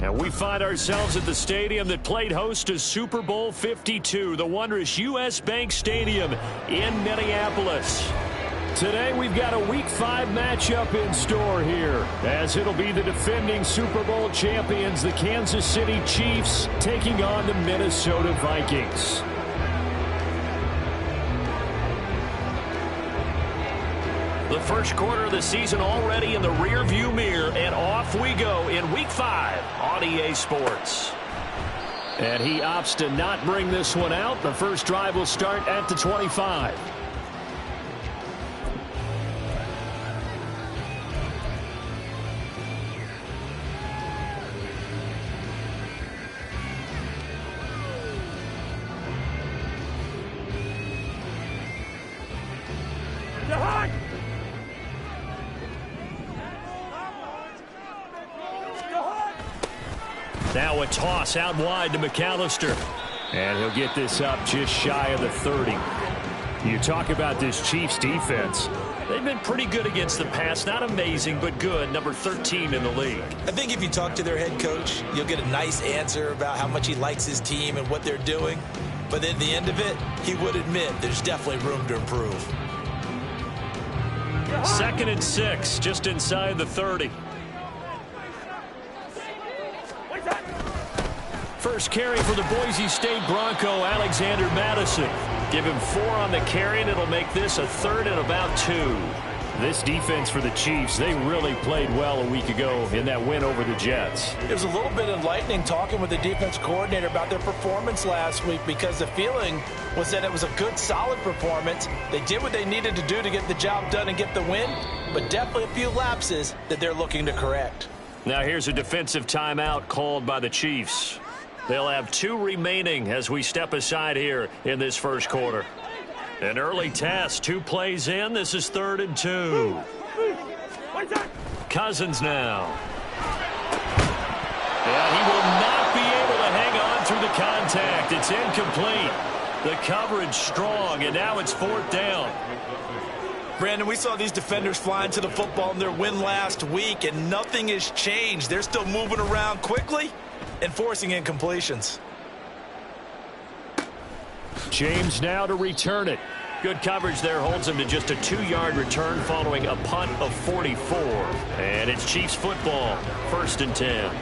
And we find ourselves at the stadium that played host to Super Bowl 52, the wondrous U.S. Bank Stadium in Minneapolis. Today we've got a Week 5 matchup in store here, as it'll be the defending Super Bowl champions, the Kansas City Chiefs, taking on the Minnesota Vikings. The first quarter of the season already in the rearview mirror, and off we go in Week 5 on EA Sports. And he opts to not bring this one out. The first drive will start at the 25. Now a toss out wide to McAllister. And he'll get this up just shy of the 30. You talk about this Chiefs defense. They've been pretty good against the pass. Not amazing, but good. Number 13 in the league. I think if you talk to their head coach, you'll get a nice answer about how much he likes his team and what they're doing. But at the end of it, he would admit there's definitely room to improve. 2nd and 6, just inside the 30. First carry for the Boise State Bronco, Alexander Madison. Give him 4 on the carry, and it'll make this a 3rd and about 2. This defense for the Chiefs, they really played well a week ago in that win over the Jets. It was a little bit enlightening talking with the defense coordinator about their performance last week, because the feeling was that it was a good, solid performance. They did what they needed to do to get the job done and get the win, but definitely a few lapses that they're looking to correct. Now here's a defensive timeout called by the Chiefs. They'll have 2 remaining as we step aside here in this first quarter. An early test, 2 plays in. This is 3rd and 2. Cousins now. And he will not be able to hang on through the contact. It's incomplete. The coverage strong, and now it's 4th down. Brandon, we saw these defenders flying to the football in their win last week, and nothing has changed. They're still moving around quickly and forcing incompletions. James now to return it. Good coverage there, holds him to just a 2-yard return following a punt of 44. And it's Chiefs football, 1st and 10.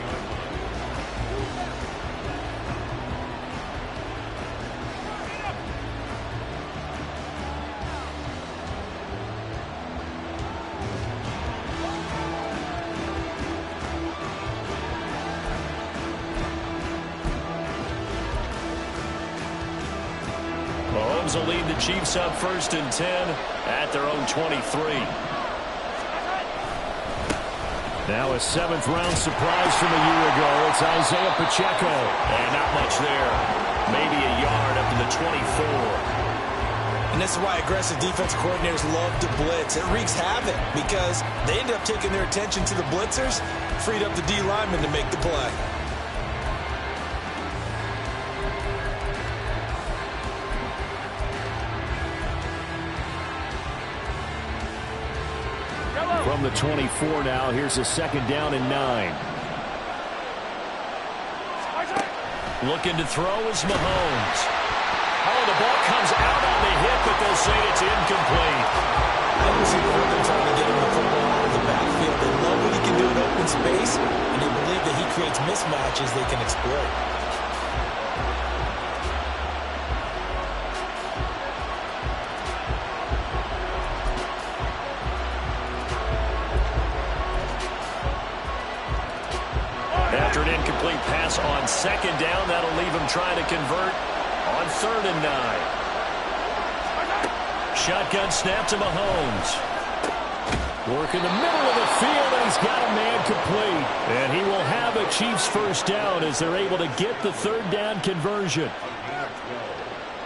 Mahomes will lead the Chiefs up 1st and 10 at their own 23. Now a 7th-round surprise from a year ago. It's Isaiah Pacheco. And not much there. Maybe a yard up to the 24. And this is why aggressive defensive coordinators love to blitz. It wreaks havoc because they end up taking their attention to the blitzers, freed up the D lineman to make the play. From the 24 now, here's a 2nd down and 9. Looking to throw is Mahomes. Oh, the ball comes out on the hit, but they'll say it's incomplete. I don't see further trying to get him the football out of the backfield. They love what he can do in open space, and they believe that he creates mismatches they can exploit. After an incomplete pass on 2nd down, that'll leave him trying to convert on 3rd and 9. Shotgun snap to Mahomes. Work in the middle of the field, and he's got a man complete. And he will have a Chiefs 1st down as they're able to get the 3rd down conversion.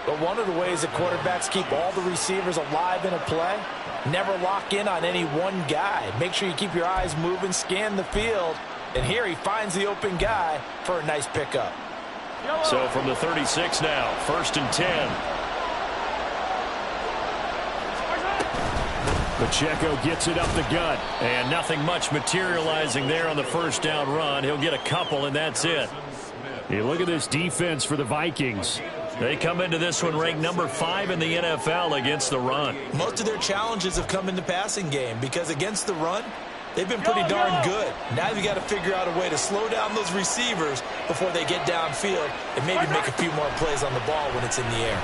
But one of the ways that quarterbacks keep all the receivers alive in a play, never lock in on any one guy. Make sure you keep your eyes moving, scan the field. And here he finds the open guy for a nice pickup. So from the 36 now, 1st and 10. Pacheco gets it up the gut. And nothing much materializing there on the first down run. He'll get a couple, and that's it. Hey, look at this defense for the Vikings. They come into this one ranked number 5 in the NFL against the run. Most of their challenges have come in the passing game because against the run, they've been pretty darn good. Now you've got to figure out a way to slow down those receivers before they get downfield and maybe make a few more plays on the ball when it's in the air.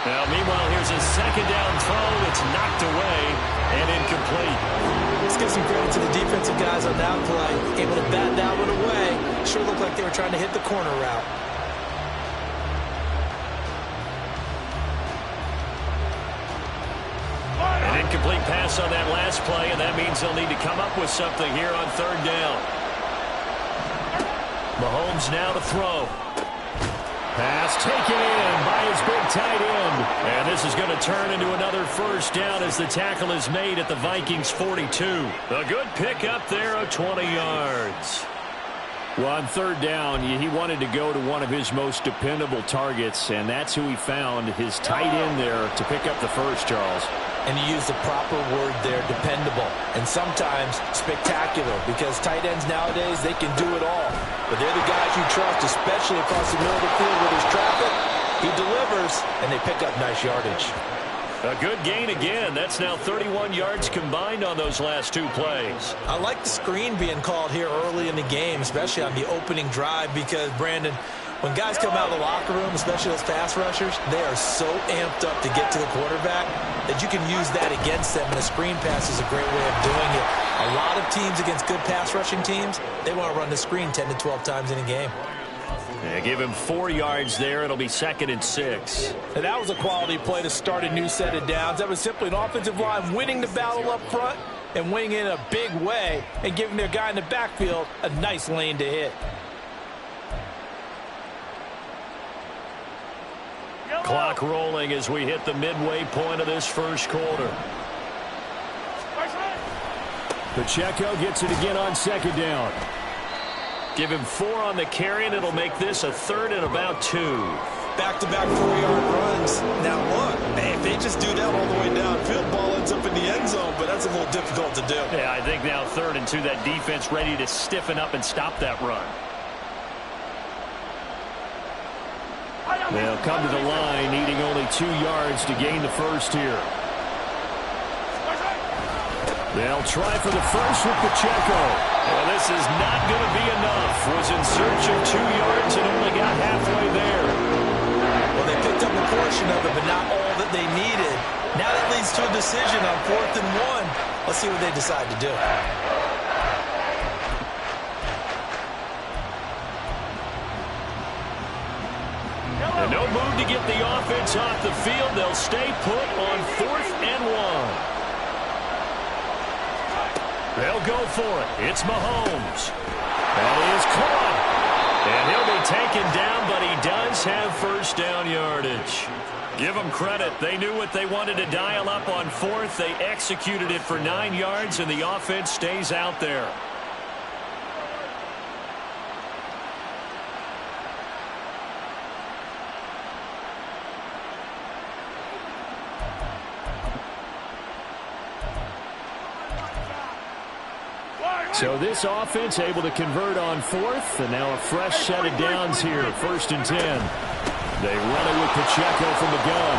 Now, meanwhile, here's a second down throw that's knocked away and incomplete. Let's give some credit to the defensive guys on that play. Able to bat that one away. Sure looked like they were trying to hit the corner route. An incomplete pass on that last play, and that means they'll need to come up with something here on third down. Mahomes now to throw. Pass taken in by his big tight end. And this is going to turn into another first down as the tackle is made at the Vikings 42. A good pickup there of 20 yards. Well, on third down, he wanted to go to one of his most dependable targets, and that's who he found, his tight end there, to pick up the first, Charles. And he used the proper word there, dependable, and sometimes spectacular, because tight ends nowadays, they can do it all. But they're the guys you trust, especially across the middle of the field where there's traffic. He delivers, and they pick up nice yardage. A good gain again. That's now 31 yards combined on those last two plays. I like the screen being called here early in the game, especially on the opening drive, because, Brandon, when guys come out of the locker room, especially those pass rushers, they are so amped up to get to the quarterback that you can use that against them, and a screen pass is a great way of doing it. A lot of teams against good pass rushing teams, they want to run the screen 10 to 12 times in a game. Yeah, give him 4 yards there. It'll be 2nd and 6. And that was a quality play to start a new set of downs. That was simply an offensive line winning the battle up front and winning in a big way and giving their guy in the backfield a nice lane to hit. Clock rolling as we hit the midway point of this first quarter. Pacheco gets it again on second down. Give him 4 on the carry, and it'll make this a 3rd and about 2. Back-to-back 4-yard runs. Now, look, if they just do that all the way downfield, ball ends up in the end zone, but that's a little difficult to do. Yeah, I think now 3rd and 2, that defense ready to stiffen up and stop that run. They'll come to the line, needing only 2 yards to gain the first here. They'll try for the first with Pacheco. Well, this is not going to be enough. Was in search of 2 yards and only got halfway there. Well, they picked up a portion of it, but not all that they needed. Now that leads to a decision on 4th and 1. Let's see what they decide to do. And no move to get the offense off the field. They'll stay put on 4th and 1. They'll go for it. It's Mahomes. That is caught. And he'll be taken down, but he does have first down yardage. Give them credit. They knew what they wanted to dial up on 4th. They executed it for 9 yards, and the offense stays out there. So this offense able to convert on 4th, and now a fresh set of downs here, 1st and 10. They run it with Pacheco from the gun.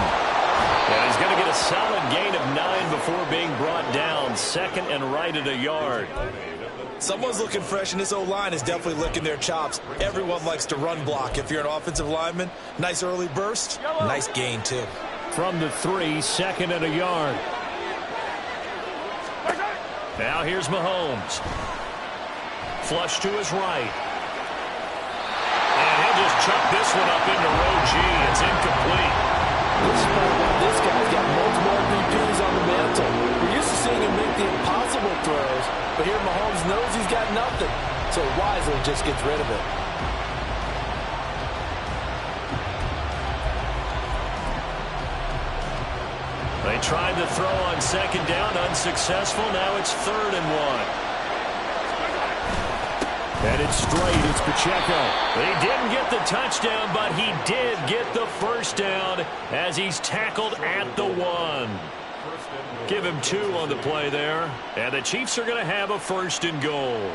And he's going to get a solid gain of 9 before being brought down, 2nd and right at a yard. Someone's looking fresh, and this O-line is definitely licking their chops. Everyone likes to run block. If you're an offensive lineman, nice early burst, nice gain too. From the 3, 2nd and a yard. Now here's Mahomes. Flush to his right. And he'll just chuck this one up into row G. It's incomplete. This guy's got multiple MVPs on the mantle. We're used to seeing him make the impossible throws, but here Mahomes knows he's got nothing, so wisely just gets rid of it. They tried to throw on 2nd down, unsuccessful. Now it's 3rd and 1. And it's straight. It's Pacheco. He didn't get the touchdown, but he did get the first down as he's tackled at the 1. Give him 2 on the play there. And the Chiefs are going to have a 1st and goal.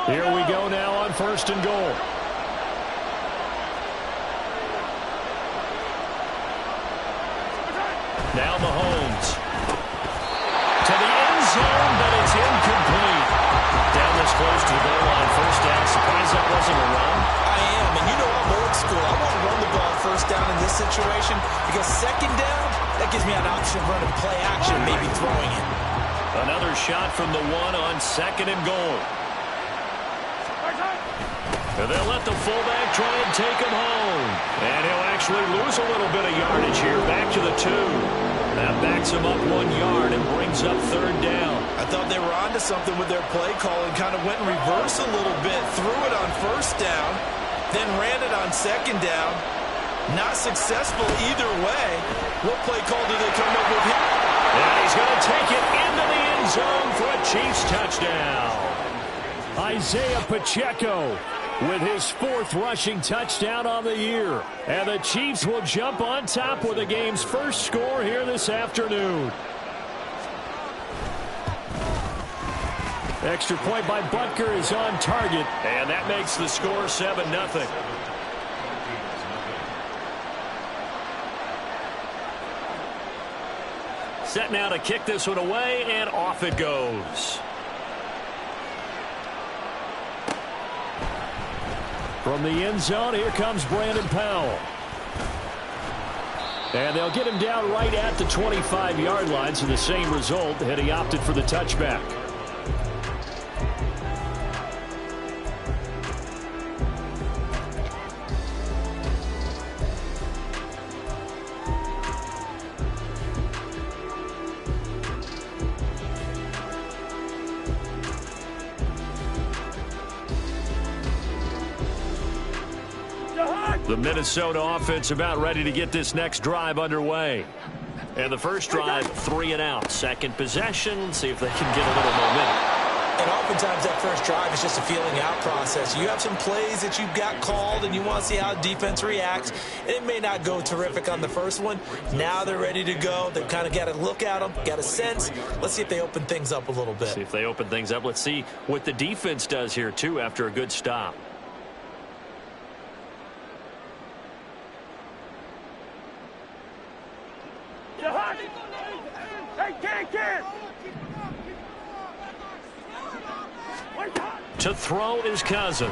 Here we go now on 1st and goal. Now Mahomes. To the end zone, but it's incomplete. Down this close to the goal line, 1st down. Surprised that wasn't a run? I am, and you know I'm old school. I want to run the ball 1st down in this situation because 2nd down, that gives me an option of running play action, maybe throwing it. Another shot from the 1 on 2nd and goal. And they'll let the fullback try and take him home. And he'll actually lose a little bit of yardage here. Back to the 2. That backs him up 1 yard and brings up 3rd down. I thought they were onto something with their play calling. Kind of went in reverse a little bit. Threw it on 1st down. Then ran it on 2nd down. Not successful either way. What play call do they come up with here? And he's going to take it into the end zone for a Chiefs touchdown. Isaiah Pacheco with his 4th rushing touchdown on the year. And the Chiefs will jump on top with the game's 1st score here this afternoon. Extra point by Butker is on target. And that makes the score 7-0. Set now to kick this one away, and off it goes. From the end zone, here comes Brandon Powell. And they'll get him down right at the 25-yard line, so the same result had he opted for the touchback. The Minnesota offense about ready to get this next drive underway. And the first drive, 3 and out. 2nd possession, see if they can get a little momentum. And oftentimes that first drive is just a feeling out process. You have some plays that you've got called and you want to see how defense reacts. It may not go terrific on the first one. Now they're ready to go. They've kind of got to look at them, got a sense. Let's see if they open things up a little bit. See if they open things up. Let's see what the defense does here, too, after a good stop. To throw is Cousins.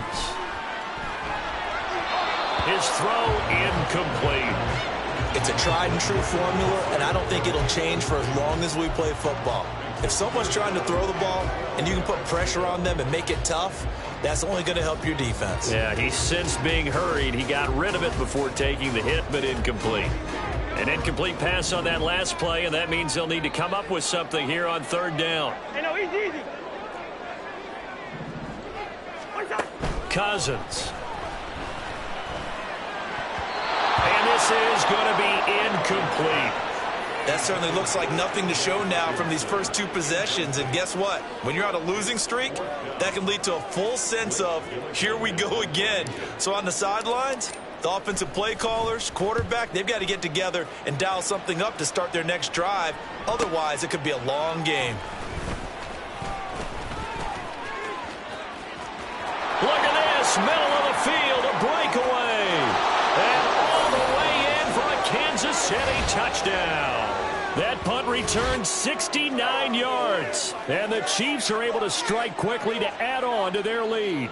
His throw incomplete. It's a tried and true formula, and I don't think it'll change for as long as we play football. If someone's trying to throw the ball and you can put pressure on them and make it tough, that's only going to help your defense. Yeah, he sensed being hurried. He got rid of it before taking the hit, but incomplete. An incomplete pass on that last play, and that means they'll need to come up with something here on 3rd down. Hey, no, he's easy. Cousins. And this is going to be incomplete. That certainly looks like nothing to show now from these first 2 possessions. And guess what? When you're on a losing streak, that can lead to a full sense of, here we go again. So on the sidelines, the offensive play callers, quarterback, they've got to get together and dial something up to start their next drive. Otherwise, it could be a long game. Look at this, middle of the field, a breakaway. And all the way in for a Kansas City touchdown. That punt returned 69 yards. And the Chiefs are able to strike quickly to add on to their lead.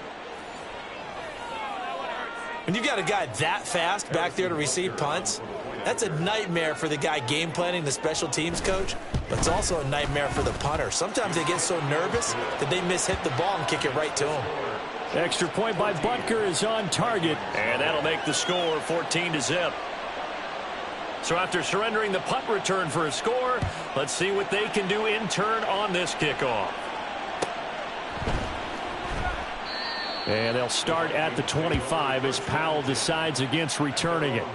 When you've got a guy that fast back there to receive punts, that's a nightmare for the guy game planning, the special teams coach, but it's also a nightmare for the punter. Sometimes they get so nervous that they mishit the ball and kick it right to him. Extra point by Butker is on target, and that'll make the score 14-0. So after surrendering the punt return for a score, let's see what they can do in turn on this kickoff. And they'll start at the 25 as Powell decides against returning it.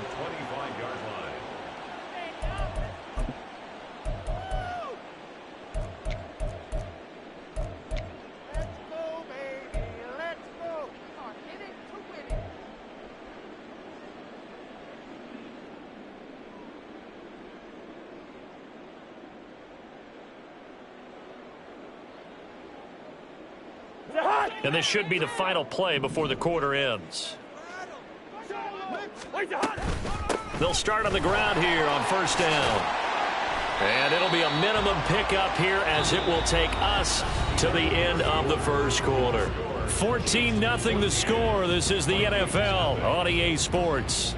And this should be the final play before the quarter ends. They'll start on the ground here on first down. And it'll be a minimum pickup here as it will take us to the end of the first quarter. 14-0 the score. This is the NFL on EA Sports.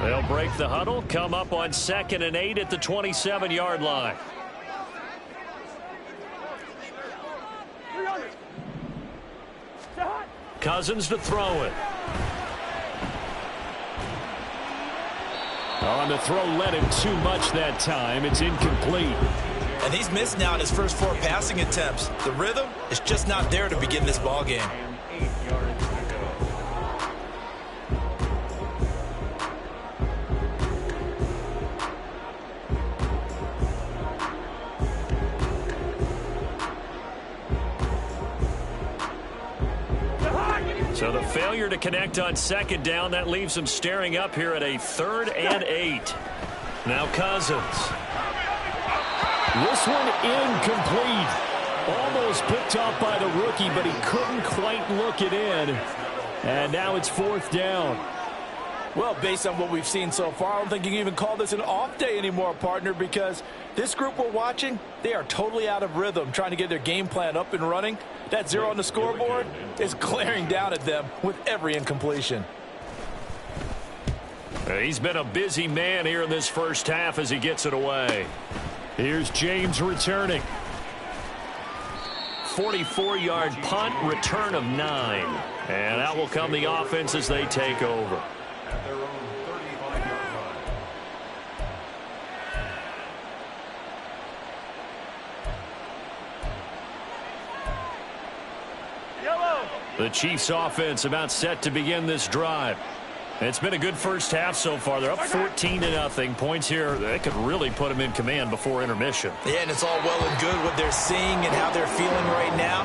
They'll break the huddle, come up on 2nd and 8 at the 27-yard line. Cousins to throw it. On the throw, led him too much that time. It's incomplete. And he's missed now in his first 4 passing attempts. The rhythm is just not there to begin this ball game. So the failure to connect on 2nd down, that leaves him staring up here at a 3rd and 8. Now Cousins. This one incomplete. Almost picked off by the rookie, but he couldn't quite look it in. And now it's 4th down. Well, based on what we've seen so far, I don't think you can even call this an off day anymore, partner, because this group we're watching, they are totally out of rhythm, trying to get their game plan up and running. That 0 on the scoreboard is glaring down at them with every incompletion. He's been a busy man here in this first half as he gets it away. Here's James returning. 44-yard punt, return of 9. And out will come the offense as they take over. The Chiefs offense about set to begin this drive. It's been a good first half so far. They're up 14-0. Points here, they could really put them in command before intermission. Yeah, and it's all well and good what they're seeing and how they're feeling right now.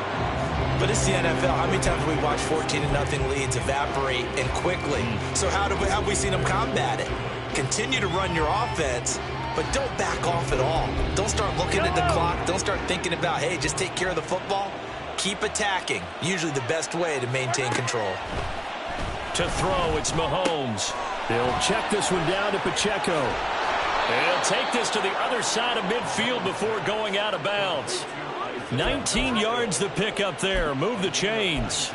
But it's the NFL. How many times have we watched 14-0 leads evaporate and quickly? So how have we seen them combat it? Continue to run your offense, but don't back off at all. Don't start looking at the clock. Don't start thinking about, hey, just take care of the football. Keep attacking. Usually the best way to maintain control. To throw, it's Mahomes. He'll check this one down to Pacheco. He'll take this to the other side of midfield before going out of bounds. 19 yards the pick up there. Move the chains.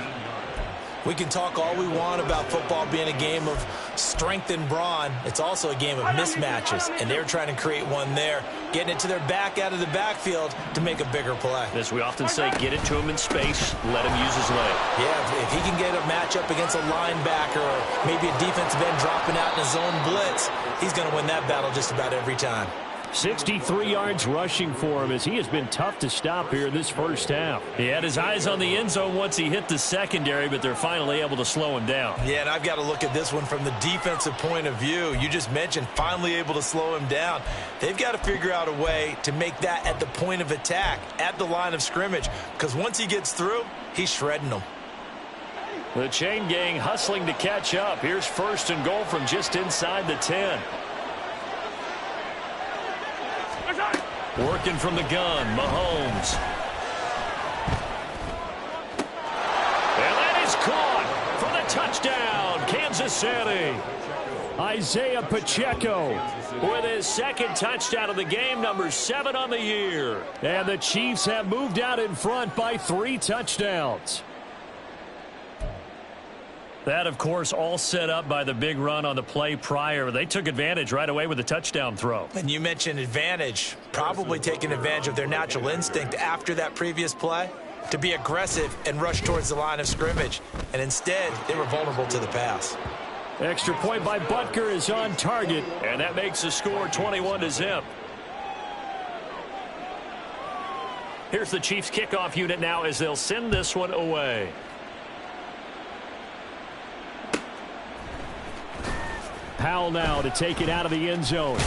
We can talk all we want about football being a game of strength and brawn. It's also a game of mismatches, and they're trying to create one there, getting it to their back out of the backfield to make a bigger play. As we often say, get it to him in space, let him use his leg. Yeah, if he can get a matchup against a linebacker or maybe a defensive end dropping out in a zone blitz, he's going to win that battle just about every time. 63 yards rushing for him as he has been tough to stop here in this first half. He had his eyes on the end zone once he hit the secondary, but they're finally able to slow him down. Yeah, and I've got to look at this one from the defensive point of view. You just mentioned finally able to slow him down. They've got to figure out a way to make that at the point of attack, at the line of scrimmage, because once he gets through, he's shredding them. The chain gang hustling to catch up. Here's 1st and goal from just inside the 10. Working from the gun, Mahomes. And that is caught for the touchdown, Kansas City. Isaiah Pacheco with his 2nd touchdown of the game, number 7 on the year. And the Chiefs have moved out in front by 3 touchdowns. That, of course, all set up by the big run on the play prior. They took advantage right away with the touchdown throw. And you mentioned advantage, probably taking advantage of their natural instinct after that previous play to be aggressive and rush towards the line of scrimmage. And instead, they were vulnerable to the pass. Extra point by Butker is on target, and that makes the score 21-0. Here's the Chiefs kickoff unit now as they'll send this one away. Powell now to take it out of the end zone.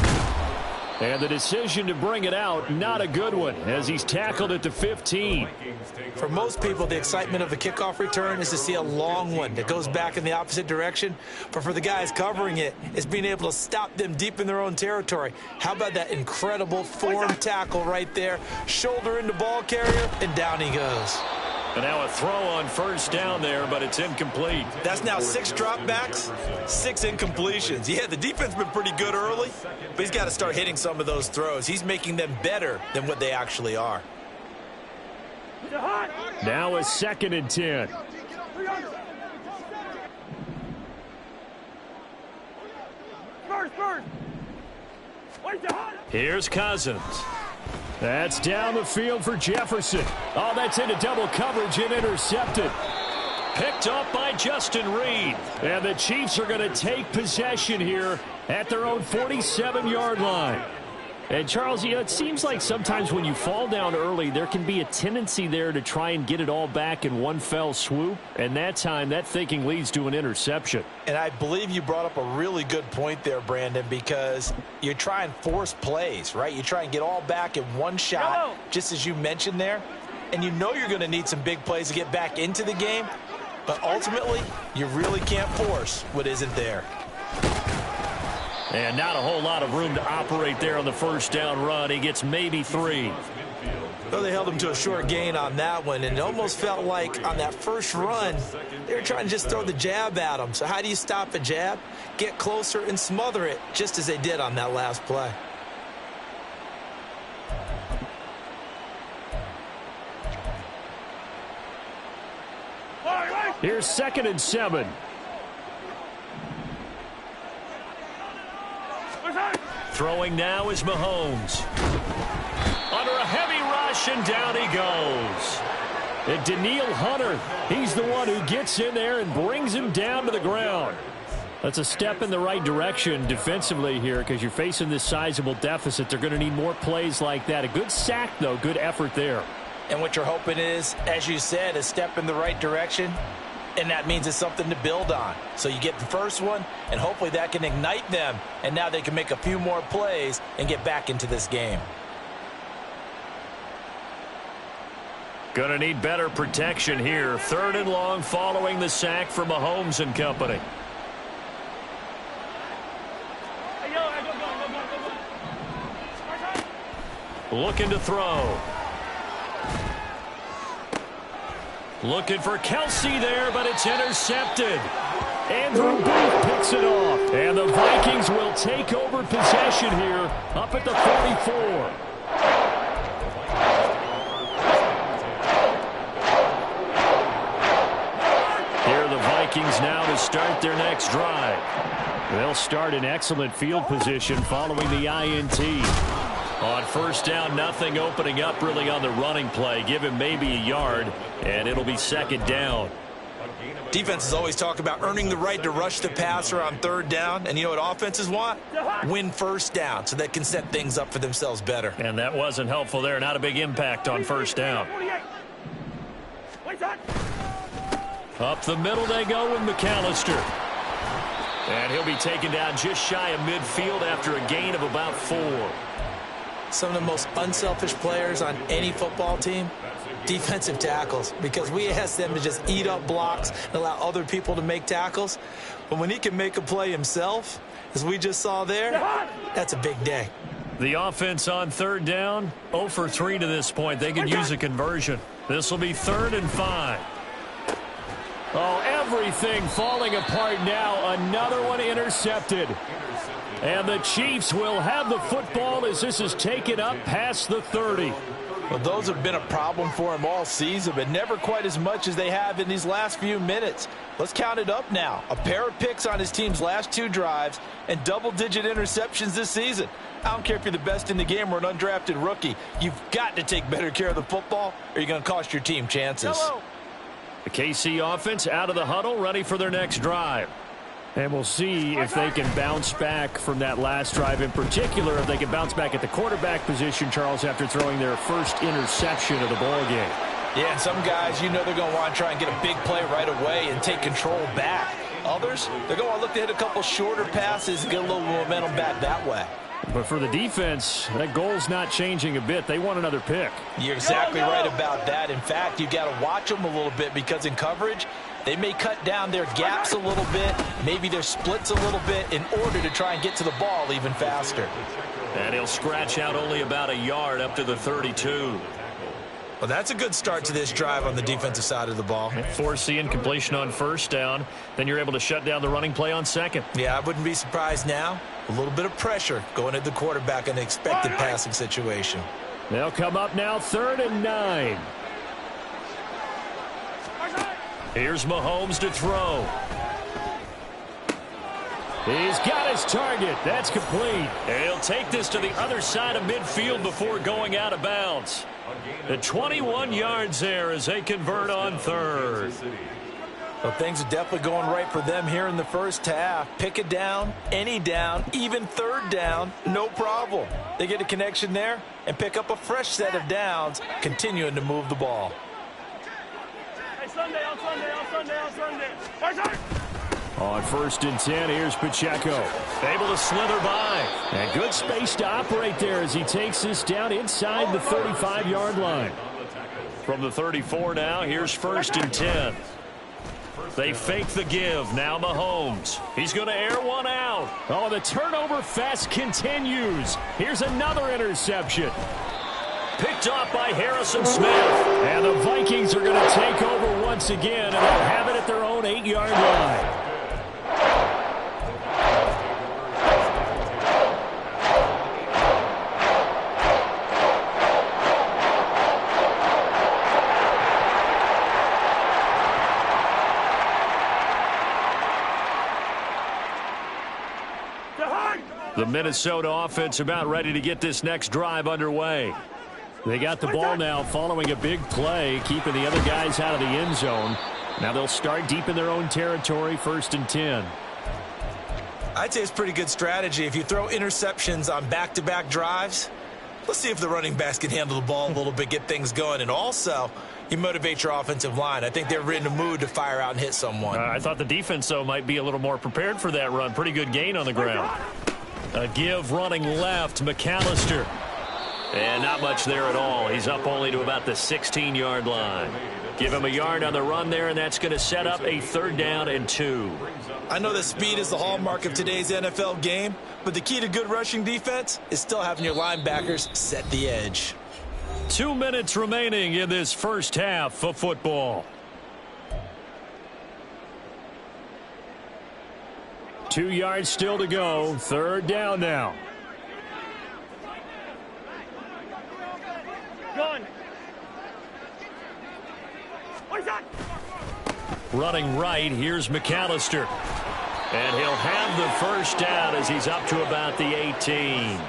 And the decision to bring it out, not a good one, as he's tackled at the 15. For most people, the excitement of a kickoff return is to see a long one that goes back in the opposite direction. But for the guys covering it, it's being able to stop them deep in their own territory. How about that incredible form tackle right there? Shoulder into ball carrier, and down he goes. And now a throw on first down there, but it's incomplete. That's now 6 dropbacks, 6 incompletions. Yeah, the defense has been pretty good early, but he's got to start hitting some of those throws. He's making them better than what they actually are. Now a 2nd and 10. Here's Cousins. That's down the field for Jefferson. Oh, that's into double coverage and intercepted. Picked up by Justin Reed. And the Chiefs are going to take possession here at their own 47-yard line. And, Charles, you know, it seems like sometimes when you fall down early, there can be a tendency there to try and get it all back in one fell swoop. And that time, that thinking leads to an interception. And I believe you brought up a really good point there, Brandon, because you try and force plays, right? You try and get all back in one shot, just as you mentioned there. And you know you're going to need some big plays to get back into the game. But ultimately, you really can't force what isn't there. And not a whole lot of room to operate there on the first down run. He gets maybe 3. Well, they held him to a short gain on that one, and it almost felt like on that first run, they were trying to just throw the jab at him. So how do you stop a jab? Get closer and smother it, just as they did on that last play. Here's 2nd and 7. Throwing now is Mahomes. Under a heavy rush, and down he goes. And Daniil Hunter, he's the one who gets in there and brings him down to the ground. That's a step in the right direction defensively here, because you're facing this sizable deficit. They're going to need more plays like that. A good sack, though. Good effort there. And what you're hoping is, as you said, a step in the right direction. And that means it's something to build on. So you get the first one, and hopefully that can ignite them. And now they can make a few more plays and get back into this game. Going to need better protection here. 3rd and long following the sack from Mahomes and company. Looking to throw. Looking for Kelsey there, but it's intercepted. Andrew Booth picks it off. And the Vikings will take over possession here up at the 44. Here are the Vikings now to start their next drive. They'll start in excellent field position following the INT. On first down, nothing opening up really on the running play. Give him maybe a yard, and it'll be 2nd down. Defenses always talk about earning the right to rush the passer on 3rd down. And you know what offenses want? Win first down so they can set things up for themselves better. And that wasn't helpful there. Not a big impact on first down. Up the middle they go with McAllister. And he'll be taken down just shy of midfield after a gain of about 4. Some of the most unselfish players on any football team, defensive tackles, because we ask them to just eat up blocks and allow other people to make tackles. But when he can make a play himself, as we just saw there, that's a big day. The offense on 3rd down, 0 for 3 to this point. They could use a conversion. This will be 3rd and 5. Oh, everything falling apart now. Another one intercepted. And the Chiefs will have the football as this is taken up past the 30. Well, those have been a problem for him all season, but never quite as much as they have in these last few minutes. Let's count it up now. A pair of picks on his team's last 2 drives and double-digit interceptions this season. I don't care if you're the best in the game or an undrafted rookie. You've got to take better care of the football or you're going to cost your team chances. The KC offense out of the huddle, ready for their next drive. And we'll see if they can bounce back from that last drive, in particular if they can bounce back at the quarterback position, Charles, after throwing their first interception of the ball game. Yeah, and some guys, you know they're going to want to try and get a big play right away and take control back. Others, they're going to want to look to hit a couple shorter passes and get a little momentum back that way. But for the defense, that goal's not changing a bit. They want another pick. You're exactly right about that. In fact, you've got to watch them a little bit because in coverage, they may cut down their gaps a little bit, maybe their splits a little bit in order to try and get to the ball even faster. And he'll scratch out only about a yard up to the 32. Well, that's a good start to this drive on the defensive side of the ball. Force the incompletion on first down. Then you're able to shut down the running play on second. Yeah, I wouldn't be surprised now. A little bit of pressure going at the quarterback in an expected passing situation. They'll come up now 3rd and 9. Here's Mahomes to throw. He's got his target. That's complete. And he'll take this to the other side of midfield before going out of bounds. The 21 yards there as they convert on 3rd. Well, things are definitely going right for them here in the first half. Pick a down, any down, even 3rd down, no problem. They get a connection there and pick up a fresh set of downs, continuing to move the ball. On 1st and 10, here's Pacheco. Able to slither by. And good space to operate there as he takes this down inside the 35-yard line. From the 34 now, here's 1st and 10. They fake the give. Now Mahomes. He's going to air one out. Oh, the turnover fest continues. Here's another interception. Picked off by Harrison Smith. And the Vikings are going to take over once again, and they'll have it at their own 8-yard line. The Minnesota offense about ready to get this next drive underway. They got the ball now following a big play, keeping the other guys out of the end zone. Now they'll start deep in their own territory, 1st and 10. I'd say it's pretty good strategy. If you throw interceptions on back-to-back drives, let's see if the running backs can handle the ball a little bit, get things going. And also, you motivate your offensive line. I think they're in the mood to fire out and hit someone. I thought the defense, though, might be a little more prepared for that run. Pretty good gain on the ground. A give running left, McAllister. And not much there at all. He's up only to about the 16-yard line. Give him a yard on the run there, and that's going to set up a 3rd down and 2. I know that speed is the hallmark of today's NFL game, but the key to good rushing defense is still having your linebackers set the edge. 2 minutes remaining in this first half of football. 2 yards still to go. 3rd down now. Running right, here's McAllister. And he'll have the first down as he's up to about the 18.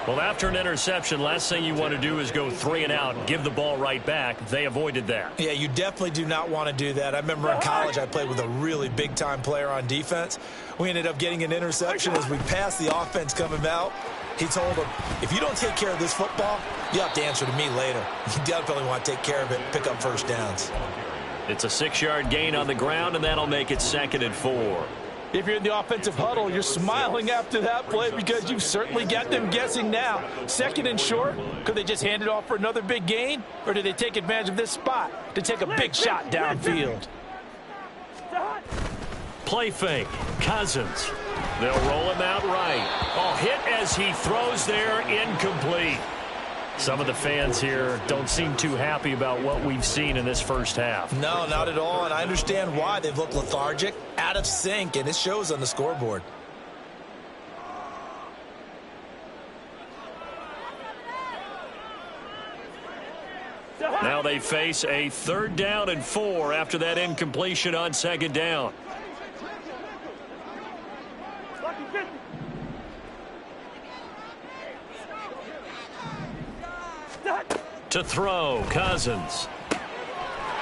Well, after an interception, last thing you want to do is go 3 and out and give the ball right back. They avoided that. Yeah, you definitely do not want to do that. I remember in college I played with a really big-time player on defense. We ended up getting an interception as we passed the offense coming out. He told him, if you don't take care of this football, you have to answer to me later. You definitely want to take care of it, pick up first downs. It's a 6-yard gain on the ground, and that'll make it 2nd and 4. If you're in the offensive huddle, you're smiling after that play because you've certainly got them guessing now. 2nd and short, could they just hand it off for another big gain? Or did they take advantage of this spot to take a big shot downfield? Play fake. Cousins. They'll roll him out right. Oh, hit as he throws there, incomplete. Some of the fans here don't seem too happy about what we've seen in this first half. No, not at all, and I understand why. They've looked lethargic, out of sync, and it shows on the scoreboard. Now they face a 3rd down and 4 after that incompletion on 2nd down. To throw, Cousins.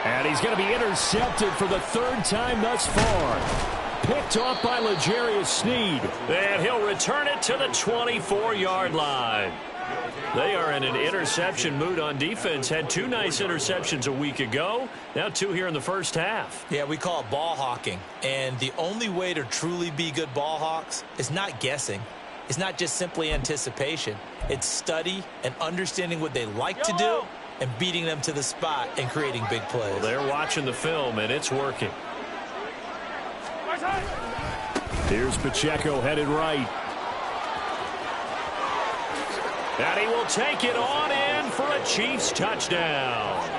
And he's going to be intercepted for the 3rd time thus far. Picked off by L'Jarius Sneed. And he'll return it to the 24-yard line. They are in an interception mood on defense. Had 2 nice interceptions a week ago. Now 2 here in the first half. Yeah, we call it ball hawking. And the only way to truly be good ball hawks is not guessing. is not just simply anticipation. It's study and understanding what they like to do and beating them to the spot and creating big plays. Well, they're watching the film, and it's working. Here's Pacheco headed right. And he will take it on in for a Chiefs touchdown.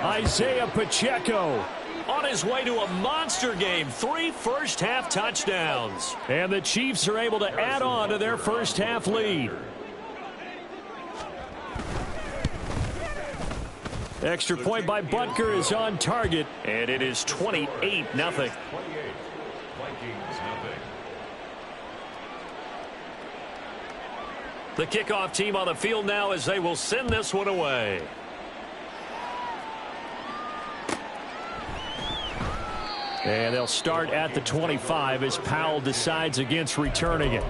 Isaiah Pacheco on his way to a monster game. 3 first-half touchdowns. And the Chiefs are able to add on to their first-half lead. Extra point by Butker is on target, and it is 28-0. The kickoff team on the field now as they will send this one away. And they'll start at the 25 as Powell decides against returning it.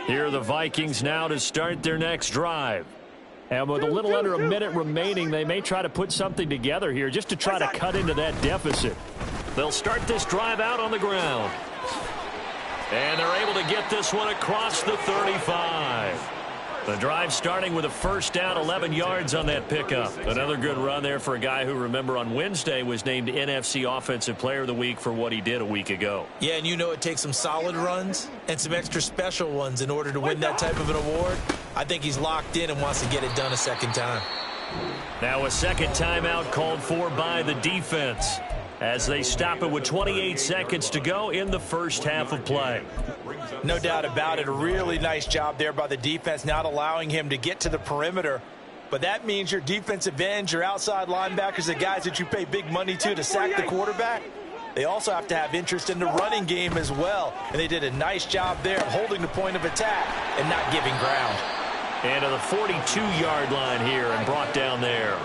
Here are the Vikings now to start their next drive. And with a little under a minute remaining, they may try to put something together here just to try to cut into that deficit. They'll start this drive out on the ground. And they're able to get this one across the 35. The drive starting with a first down, 11 yards on that pickup. Another good run there for a guy who, remember, on Wednesday was named NFC Offensive Player of the Week for what he did a week ago. Yeah, and you know it takes some solid runs and some extra special ones in order to win that type of an award. I think he's locked in and wants to get it done a second time. Now a second timeout called for by the defense as they stop it with 28 seconds to go in the first half of play. No doubt about it. A really nice job there by the defense, not allowing him to get to the perimeter. But that means your defensive ends, your outside linebackers, the guys that you pay big money to sack the quarterback, they also have to have interest in the running game as well. And they did a nice job there of holding the point of attack and not giving ground. And to the 42-yard line here and brought down there.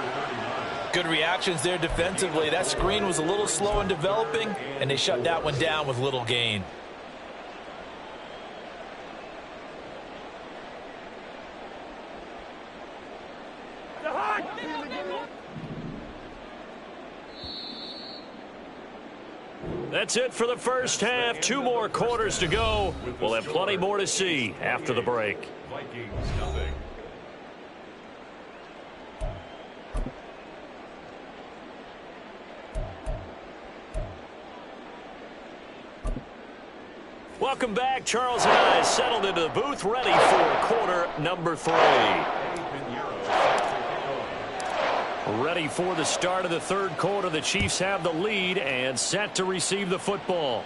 Good reactions there defensively. That screen was a little slow in developing, and they shut that one down with little gain. That's it for the first half. 2 more quarters to go. We'll have plenty more to see after the break. Welcome back. Charles and I settled into the booth, ready for quarter number 3. Ready for the start of the third quarter. The Chiefs have the lead and set to receive the football.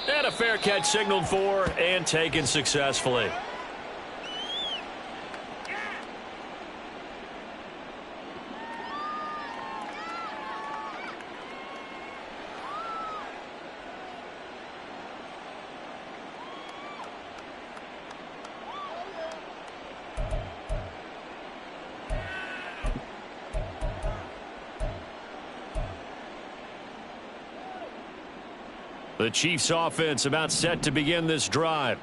And a fair catch signaled for and taken successfully. The Chiefs offense about set to begin this drive.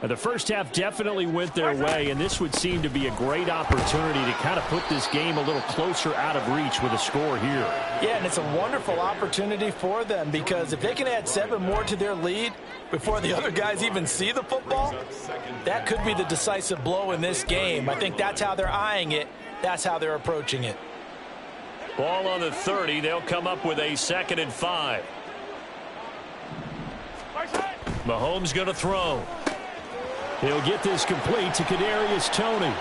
The first half definitely went their way, and this would seem to be a great opportunity to kind of put this game a little closer out of reach with a score here. Yeah, and it's a wonderful opportunity for them because if they can add 7 more to their lead before the other guys even see the football, that could be the decisive blow in this game. I think that's how they're eyeing it. That's how they're approaching it. Ball on the 30. They'll come up with a 2nd and 5. Mahomes going to throw. He'll get this complete to Kadarius Toney.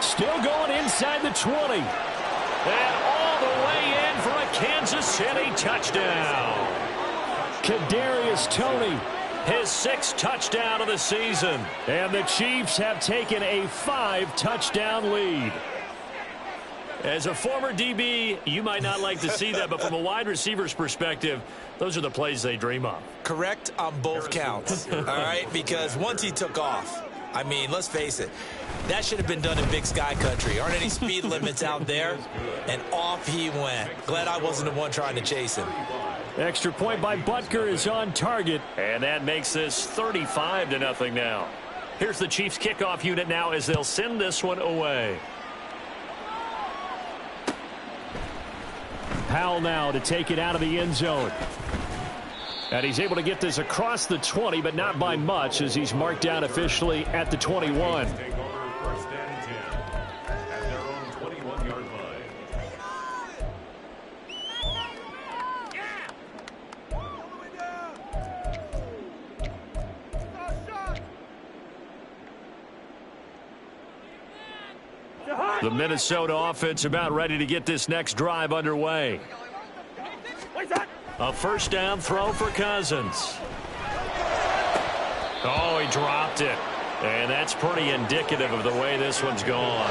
Still going inside the 20. And all the way in for a Kansas City touchdown. Kadarius Toney, his 6th touchdown of the season. And the Chiefs have taken a 5-touchdown lead. As a former DB, you might not like to see that, but from a wide receiver's perspective, those are the plays they dream of. Correct on both counts, all right? Because once he took off, I mean, let's face it, that should have been done in Big Sky Country. Aren't any speed limits out there? And off he went. Glad I wasn't the one trying to chase him. Extra point by Butker is on target, and that makes this 35-0 now. Here's the Chiefs kickoff unit now as they'll send this one away. Powell now to take it out of the end zone. And he's able to get this across the 20, but not by much as he's marked down officially at the 21. The Minnesota offense about ready to get this next drive underway. A first down throw for Cousins. Oh, he dropped it. And that's pretty indicative of the way this one's gone.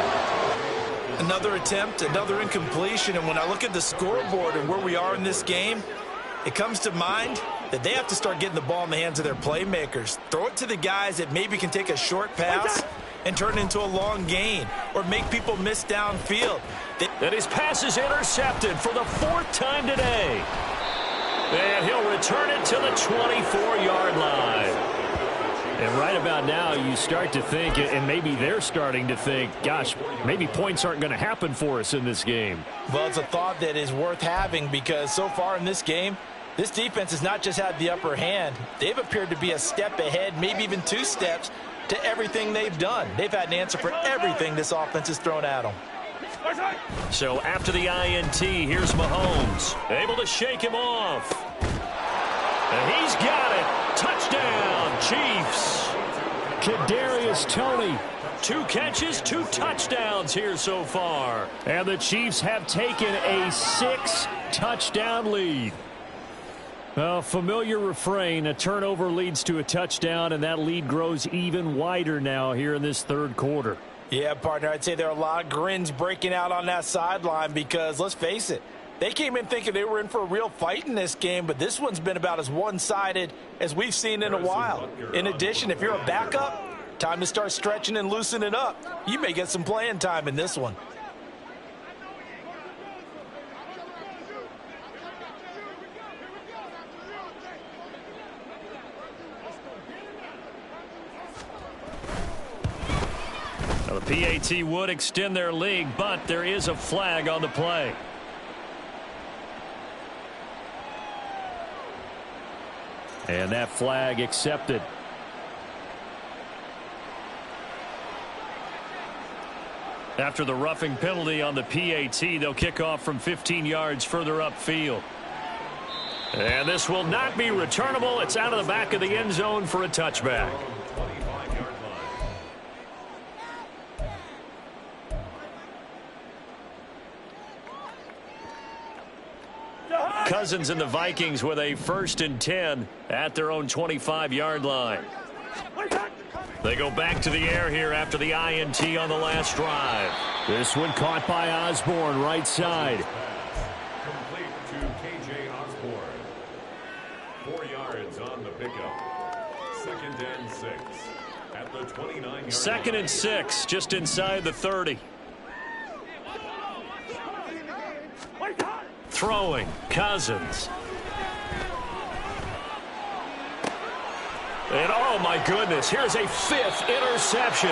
Another attempt, another incompletion. And when I look at the scoreboard and where we are in this game, it comes to mind that they have to start getting the ball in the hands of their playmakers. Throw it to the guys that maybe can take a short pass and turn it into a long gain or make people miss downfield. And his pass is intercepted for the 4th time today. And he'll return it to the 24-yard line. And right about now, you start to think, and maybe they're starting to think, gosh, maybe points aren't going to happen for us in this game. Well, it's a thought that is worth having because so far in this game, this defense has not just had the upper hand. They've appeared to be a step ahead, maybe even 2 steps, to everything they've done. They've had an answer for everything this offense has thrown at them. So after the INT, here's Mahomes. Able to shake him off. And he's got it. Touchdown, Chiefs. Kadarius Toney. 2 catches, 2 touchdowns here so far. And the Chiefs have taken a 6-touchdown lead. A familiar refrain, a turnover leads to a touchdown, and that lead grows even wider now here in this 3rd quarter. Yeah, partner, I'd say there are a lot of grins breaking out on that sideline because, let's face it, they came in thinking they were in for a real fight in this game, but this one's been about as one-sided as we've seen in a while. In addition, if you're a backup, time to start stretching and loosening up. You may get some playing time in this one. Now, the PAT would extend their lead, but there is a flag on the play. And that flag accepted. After the roughing penalty on the PAT, they'll kick off from 15 yards further upfield. And this will not be returnable. It's out of the back of the end zone for a touchback. Cousins and the Vikings with a 1st and 10 at their own 25-yard line. They go back to the air here after the INT on the last drive. This one caught by Osborne, right side. Complete to K.J. Osborne. 4 yards on the pickup. 2nd and 6 at the 29-yard line. 2nd and 6, just inside the 30. Throwing, Cousins. And oh my goodness, here's a 5th interception.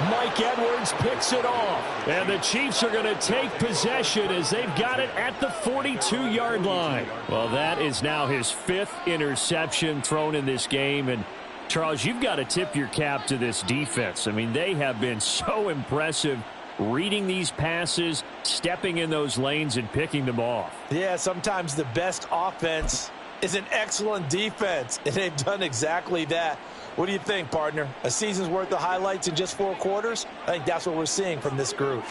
Mike Edwards picks it off. And the Chiefs are going to take possession as they've got it at the 42-yard line. Well, that is now his 5th interception thrown in this game. And Charles, you've got to tip your cap to this defense. I mean, they have been so impressive reading these passes, stepping in those lanes, and picking them off. Yeah, sometimes the best offense is an excellent defense, and they've done exactly that. What do you think, partner? A season's worth of highlights in just 4 quarters? I think that's what we're seeing from this group.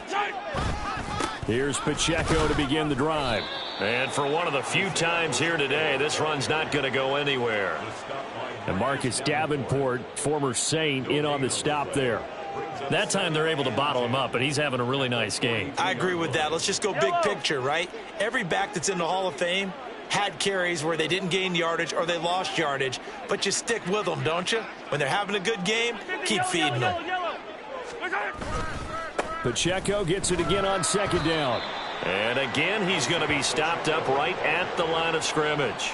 Here's Pacheco to begin the drive. And for one of the few times here today, this run's not going to go anywhere. And Marcus Davenport, former Saint, in on the stop there. That time they're able to bottle him up, but he's having a really nice game. I agree with that. Let's just go big picture, right? Every back that's in the Hall of Fame had carries where they didn't gain yardage or they lost yardage, but you stick with them, don't you? When they're having a good game, keep feeding them. Pacheco gets it again on 2nd down. And again, he's going to be stopped up right at the line of scrimmage.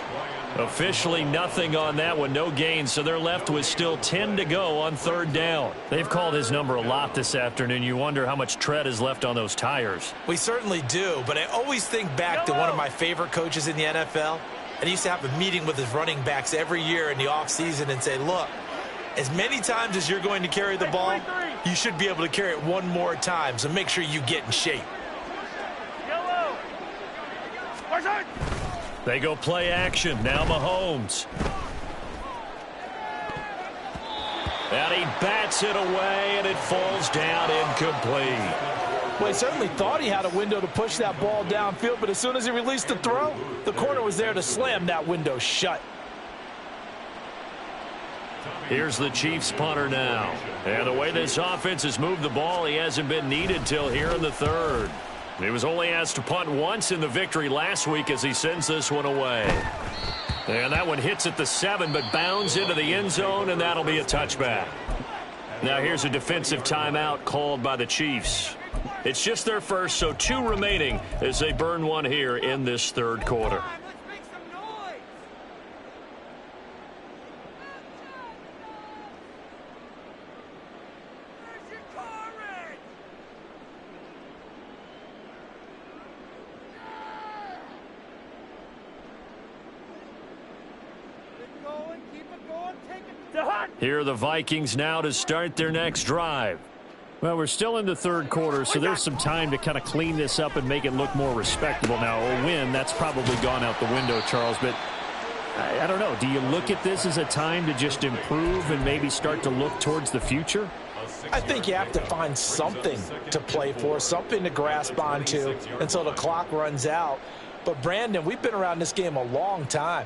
Officially nothing on that one, no gain, so they're left with still 10 to go on third down. They've called his number a lot this afternoon. You wonder how much tread is left on those tires. We certainly do, but I always think back to one of my favorite coaches in the NFL. And he used to have a meeting with his running backs every year in the offseason and say, look, as many times as you're going to carry the ball, you should be able to carry it one more time, so make sure you get in shape. They go play action. Now Mahomes. And he bats it away, and it falls down incomplete. Well, he certainly thought he had a window to push that ball downfield, but as soon as he released the throw, the corner was there to slam that window shut. Here's the Chiefs punter now. And the way this offense has moved the ball, he hasn't been needed till here in the third. He was only asked to punt once in the victory last week as he sends this one away. And that one hits at the 7, but bounds into the end zone, and that'll be a touchback. Now here's a defensive timeout called by the Chiefs. It's just their first, so 2 remaining as they burn one here in this third quarter. Here are the Vikings now to start their next drive. Well, we're still in the third quarter, so there's some time to kind of clean this up and make it look more respectable. Now, a win, that's probably gone out the window, Charles, but I don't know. Do you look at this as a time to just improve and maybe start to look towards the future? I think you have to find something to play for, something to grasp onto until the clock runs out. But, Brandon, we've been around this game a long time.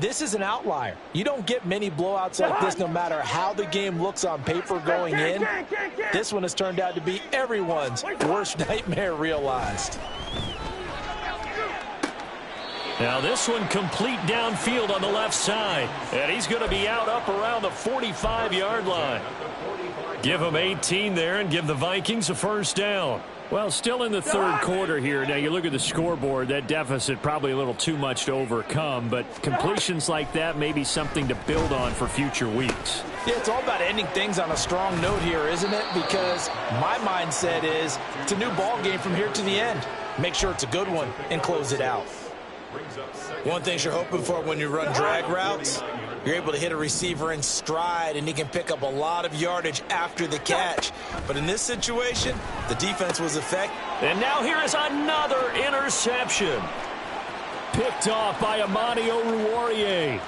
This is an outlier. You don't get many blowouts like this no matter how the game looks on paper going in. This one has turned out to be everyone's worst nightmare realized. Now this one complete downfield on the left side. And he's going to be out up around the 45-yard line. Give him 18 there and give the Vikings a first down. Well, still in the third quarter here. Now, you look at the scoreboard, that deficit probably a little too much to overcome, but completions like that may be something to build on for future weeks. Yeah, it's all about ending things on a strong note here, isn't it? Because my mindset is it's a new ball game from here to the end. Make sure it's a good one and close it out. One thing you're hoping for when you run drag routes, you're able to hit a receiver in stride, and he can pick up a lot of yardage after the catch. But in this situation, the defense was effective. And now here is another interception. Picked off by Amani Oruwariye.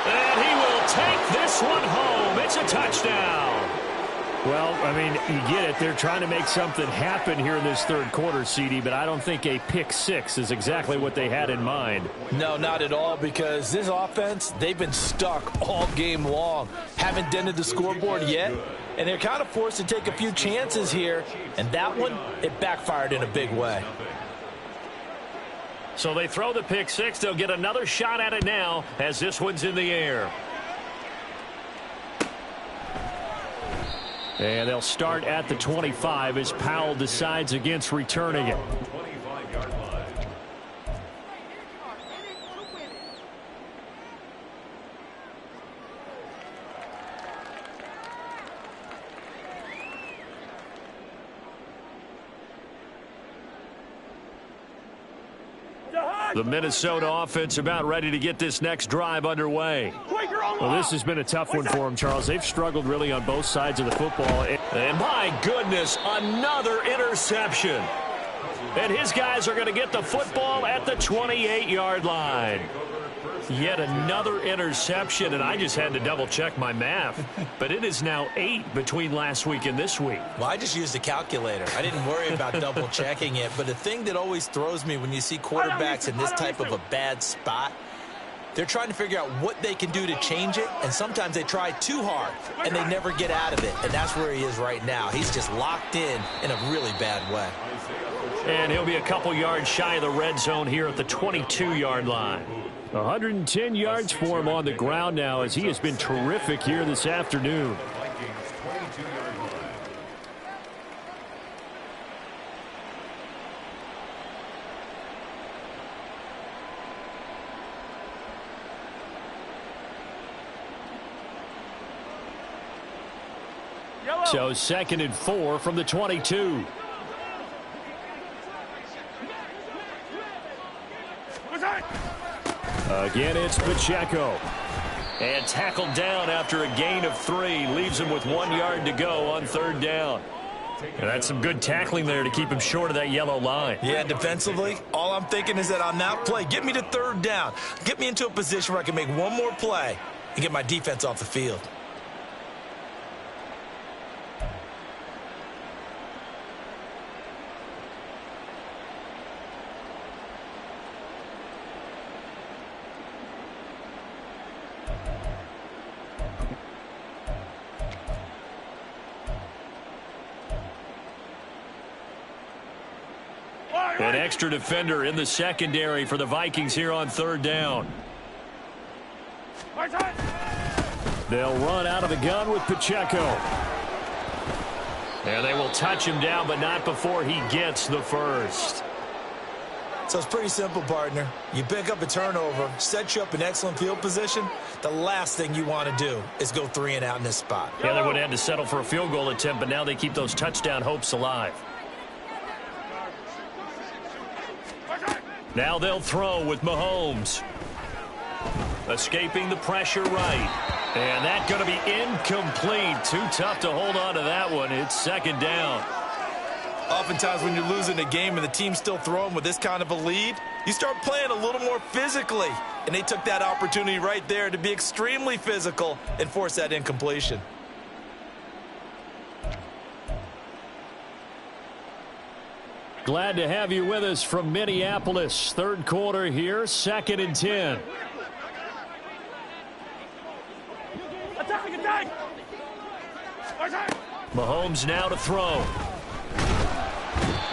And he will take this one home. It's a touchdown. Well, I mean, you get it. They're trying to make something happen here in this third quarter, CD, but I don't think a pick six is exactly what they had in mind. No, not at all, because this offense, they've been stuck all game long. Haven't dented the scoreboard yet, and they're kind of forced to take a few chances here, and that one, it backfired in a big way. So they throw the pick six. They'll get another shot at it now as this one's in the air. And they'll start at the 25 as Powell decides against returning it. The Minnesota offense about ready to get this next drive underway. Well, this has been a tough one for them, Charles. They've struggled really on both sides of the football. And my goodness, another interception. And his guys are going to get the football at the 28-yard line. Yet another interception, and I just had to double-check my math. But it is now 8 between last week and this week. Well, I just used a calculator. I didn't worry about double-checking it. But the thing that always throws me when you see quarterbacks in this type of a bad spot, they're trying to figure out what they can do to change it, and sometimes they try too hard, and they never get out of it. And that's where he is right now. He's just locked in a really bad way. And he'll be a couple yards shy of the red zone here at the 22-yard line. 110 yards for him on the ground now as he has been terrific here this afternoon. So 2nd and 4 from the 22. Again, it's Pacheco. And tackled down after a gain of 3. Leaves him with 1 yard to go on 3rd down. And that's some good tackling there to keep him short of that yellow line. Yeah, defensively, all I'm thinking is that on that play, get me to 3rd down. Get me into a position where I can make one more play and get my defense off the field. An extra defender in the secondary for the Vikings here on 3rd down. They'll run out of the gun with Pacheco. And they will touch him down, but not before he gets the first. So it's pretty simple, partner. You pick up a turnover, set you up in excellent field position. The last thing you want to do is go 3 and out in this spot. Yeah, they would have had to settle for a field goal attempt, but now they keep those touchdown hopes alive. Now they'll throw with Mahomes. Escaping the pressure right. And that's going to be incomplete. Too tough to hold on to that one. It's 2nd down. Oftentimes when you're losing a game and the team's still throwing with this kind of a lead, you start playing a little more physically. And they took that opportunity right there to be extremely physical and force that incompletion. Glad to have you with us from Minneapolis. 3rd quarter here, 2nd and 10. Mahomes now to throw.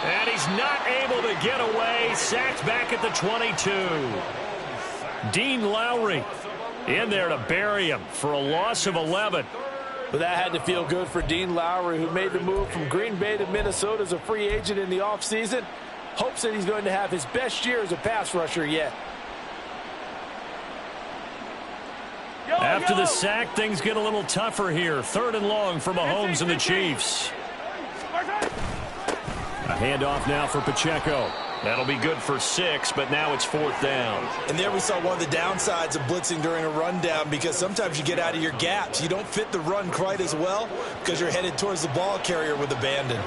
And he's not able to get away. Sacked back at the 22. Dean Lowry in there to bury him for a loss of 11. But that had to feel good for Dean Lowry, who made the move from Green Bay to Minnesota as a free agent in the offseason. Hopes that he's going to have his best year as a pass rusher yet. After the sack, things get a little tougher here. 3rd and long for Mahomes and the Chiefs. A handoff now for Pacheco. That'll be good for 6, but now it's 4th down. And there we saw one of the downsides of blitzing during a rundown, because sometimes you get out of your gaps. You don't fit the run quite as well because you're headed towards the ball carrier with abandon.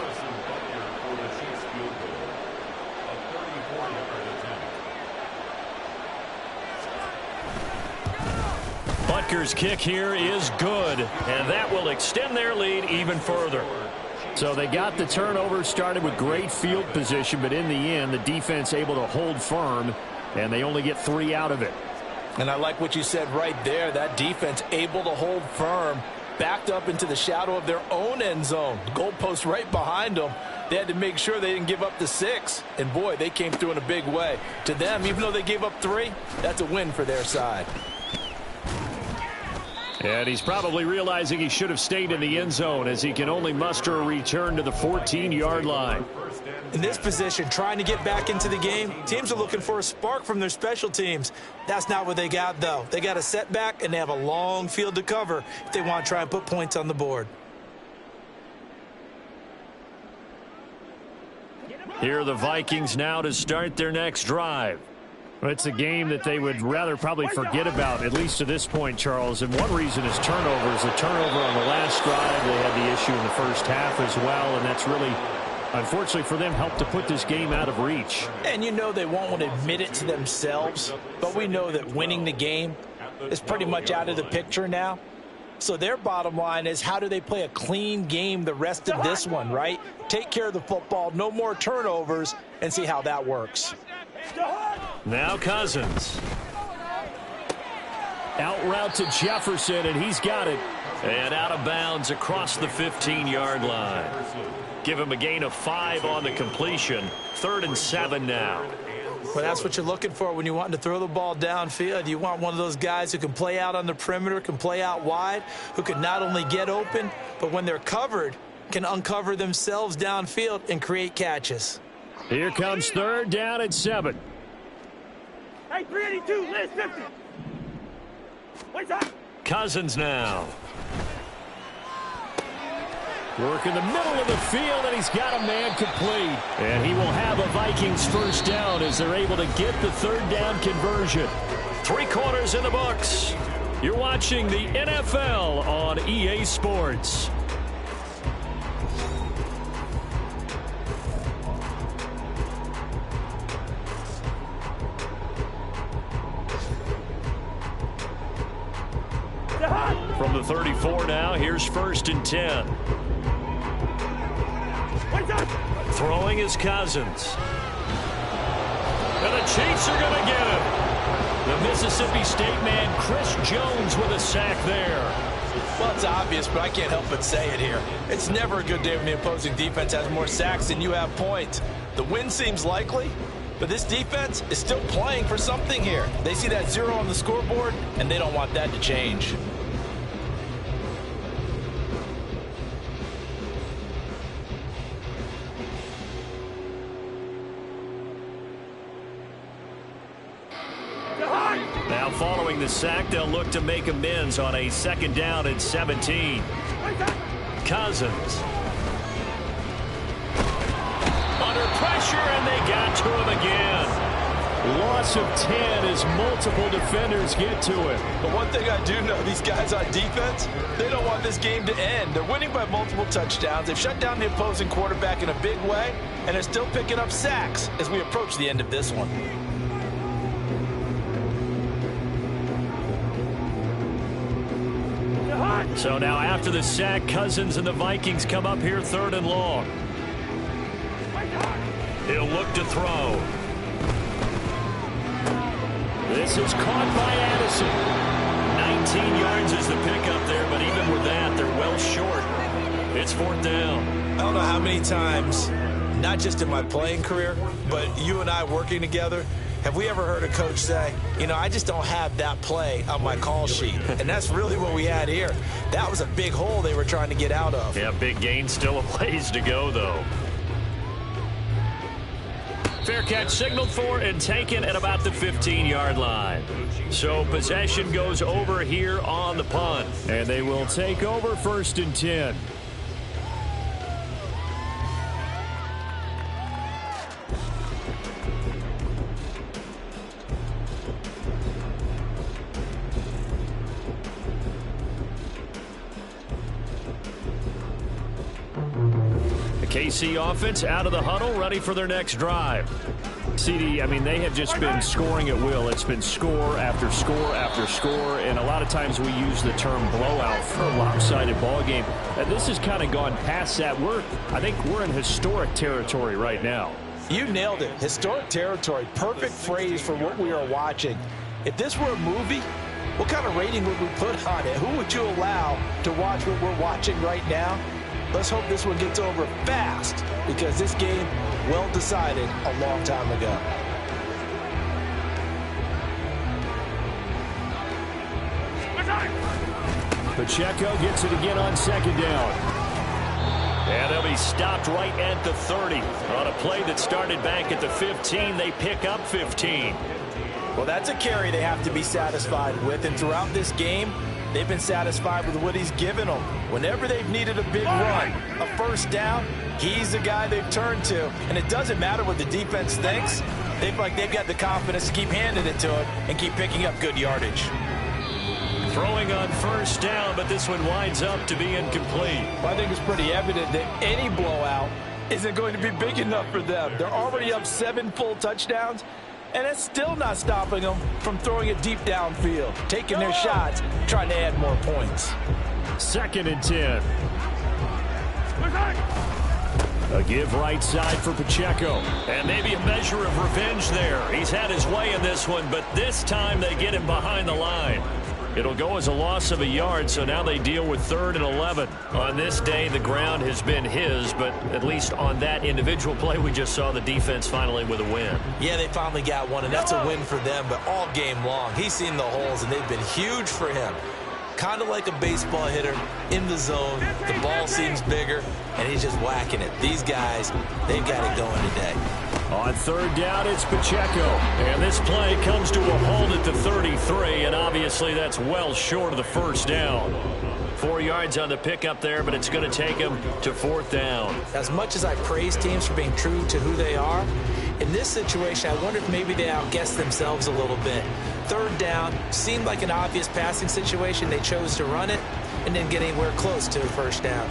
Butker's kick here is good, and that will extend their lead even further. So they got the turnover started with great field position, but in the end, the defense able to hold firm, and they only get 3 out of it. And I like what you said right there. That defense able to hold firm, backed up into the shadow of their own end zone. The goalpost right behind them. They had to make sure they didn't give up the 6. And, boy, they came through in a big way. To them, even though they gave up 3, that's a win for their side. And he's probably realizing he should have stayed in the end zone, as he can only muster a return to the 14-yard line. In this position, trying to get back into the game, teams are looking for a spark from their special teams. That's not what they got, though. They got a setback, and they have a long field to cover if they want to try and put points on the board. Here are the Vikings now to start their next drive. Well, it's a game that they would rather probably forget about, at least to this point, Charles. And one reason is turnovers. A turnover on the last drive. They had the issue in the first half as well, and that's really, unfortunately for them, helped to put this game out of reach. And you know they won't want to admit it to themselves, but we know that winning the game is pretty much out of the picture now. So their bottom line is, how do they play a clean game the rest of this one, right? Take care of the football, no more turnovers, and see how that works. Now Cousins. Out route to Jefferson, and he's got it. And out of bounds across the 15-yard line. Give him a gain of 5 on the completion. 3rd and 7 now. Well, that's what you're looking for when you want to throw the ball downfield. You want one of those guys who can play out on the perimeter, can play out wide, who can not only get open, but when they're covered, can uncover themselves downfield and create catches. Here comes 3rd down and 7. Hey, 382, list 50. Wait up. Cousins now. Work in the middle of the field, and he's got a man complete. And he will have a Vikings first down as they're able to get the third down conversion. 3 quarters in the books. You're watching the NFL on EA Sports. From the 34 now, here's 1st and 10. Throwing is Cousins. And the Chiefs are going to get him. The Mississippi State man, Chris Jones, with a sack there. Well, it's obvious, but I can't help but say it here. It's never a good day when the opposing defense has more sacks than you have points. The win seems likely, but this defense is still playing for something here. They see that 0 on the scoreboard, and they don't want that to change. Now following the sack, they'll look to make amends on a 2nd down and 17. Cousins. Under pressure, and they got to him again. Loss of 10 as multiple defenders get to him. But one thing I do know, these guys on defense, they don't want this game to end. They're winning by multiple touchdowns. They've shut down the opposing quarterback in a big way, and they're still picking up sacks as we approach the end of this one. So now after the sack, Cousins and the Vikings come up here 3rd and long. He'll look to throw. This is caught by Addison. 19 yards is the pickup there, but even with that, they're well short. It's 4th down. I don't know how many times, not just in my playing career, but you and I working together, have we ever heard a coach say, you know, I just don't have that play on my call sheet? And that's really what we had here. That was a big hole they were trying to get out of. Yeah, big gain, still a ways to go, though. Fair catch signaled for and taken at about the 15-yard line. So possession goes over here on the punt. And they will take over 1st and 10. KC offense out of the huddle, ready for their next drive. CD, I mean, they have just been scoring at will. It's been score after score after score, and a lot of times we use the term blowout for a lopsided ball game. And this has kind of gone past that. I think we're in historic territory right now. You nailed it. Historic territory. Perfect phrase for what we are watching. If this were a movie, what kind of rating would we put on it? Who would you allow to watch what we're watching right now? Let's hope this one gets over fast, because this game, well decided a long time ago. Pacheco gets it again on 2nd down. And they'll be stopped right at the 30. On a play that started back at the 15, they pick up 15. Well, that's a carry they have to be satisfied with, and throughout this game, they've been satisfied with what he's given them. Whenever they've needed a big run, a 1st down, he's the guy they've turned to. And it doesn't matter what the defense thinks. They've got the confidence to keep handing it to him and keep picking up good yardage. Throwing on 1st down, but this one winds up to be incomplete. Well, I think it's pretty evident that any blowout isn't going to be big enough for them. They're already up 7 full touchdowns, and it's still not stopping them from throwing it deep downfield, taking their shots, trying to add more points. 2nd and 10. A give right side for Pacheco. And maybe a measure of revenge there. He's had his way in this one, but this time they get him behind the line. It'll go as a loss of a yard, so now they deal with 3rd and 11. On this day, the ground has been his, but at least on that individual play, we just saw the defense finally with a win. Yeah, they finally got one, and that's a win for them, but all game long, he's seen the holes, and they've been huge for him. Kind of like a baseball hitter in the zone. The ball seems bigger, and he's just whacking it. These guys, they've got it going today. On 3rd down, it's Pacheco. And this play comes to a halt at the 33, and obviously that's well short of the 1st down. 4 yards on the pickup there, but it's going to take him to 4th down. As much as I praise teams for being true to who they are, in this situation, I wonder if maybe they outguessed themselves a little bit. 3rd down seemed like an obvious passing situation. They chose to run it and didn't get anywhere close to a 1st down.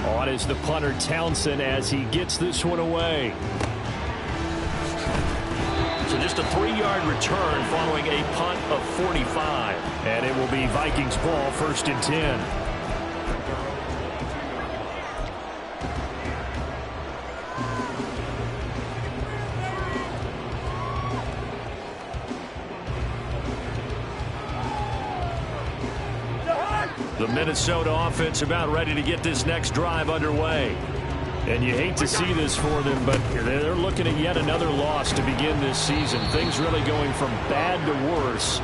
On is the punter Townsend as he gets this one away. So just a 3-yard return following a punt of 45. And it will be Vikings ball, 1st and 10. The Minnesota offense about ready to get this next drive underway. And you hate to see this for them, but they're looking at yet another loss to begin this season. Things really going from bad to worse